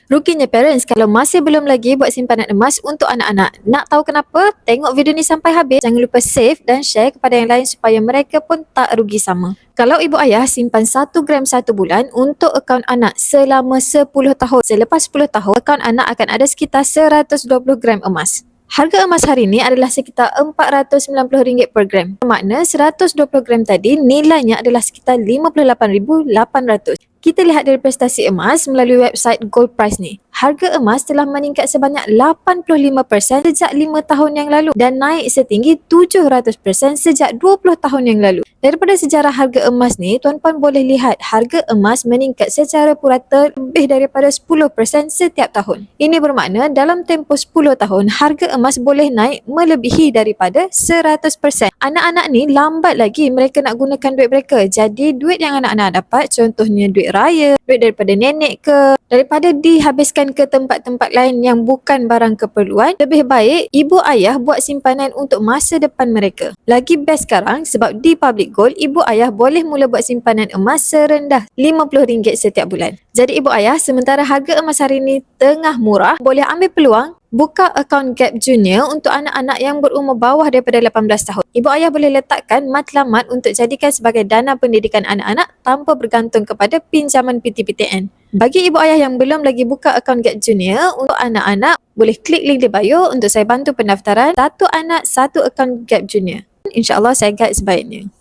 Ruginya parents kalau masih belum lagi buat simpanan emas untuk anak-anak. Nak tahu kenapa? Tengok video ni sampai habis. Jangan lupa save dan share kepada yang lain supaya mereka pun tak rugi sama. Kalau ibu ayah simpan 1 gram 1 bulan untuk akaun anak selama 10 tahun. Selepas 10 tahun, akaun anak akan ada sekitar 120 gram emas. Harga emas hari ini adalah sekitar RM490 per gram. Bermakna 120 gram tadi nilainya adalah sekitar RM58,800. Kita lihat dari prestasi emas melalui website Gold Price ni. Harga emas telah meningkat sebanyak 85% sejak 5 tahun yang lalu dan naik setinggi 700% sejak 20 tahun yang lalu. Daripada sejarah harga emas ni, tuan-puan boleh lihat harga emas meningkat secara purata lebih daripada 10% setiap tahun. Ini bermakna dalam tempoh 10 tahun, harga emas boleh naik melebihi daripada 100%. Anak-anak ni lambat lagi mereka nak gunakan duit mereka. Jadi duit yang anak-anak dapat, contohnya duit raya, duit daripada nenek ke, daripada dihabiskan ke tempat-tempat lain yang bukan barang keperluan, lebih baik ibu ayah buat simpanan untuk masa depan mereka. Lagi best sekarang sebab di Public Gold, ibu ayah boleh mula buat simpanan emas serendah RM50 setiap bulan. Jadi ibu ayah, sementara harga emas hari ini tengah murah, boleh ambil peluang buka akaun Gap Junior untuk anak-anak yang berumur bawah daripada 18 tahun. Ibu ayah boleh letakkan matlamat untuk jadikan sebagai dana pendidikan anak-anak tanpa bergantung kepada pinjaman PTPTN. Bagi ibu ayah yang belum lagi buka akaun Gap Junior untuk anak-anak, boleh klik link di bio untuk saya bantu pendaftaran. 1 anak, 1 akaun Gap Junior. InsyaAllah saya guide sebaiknya.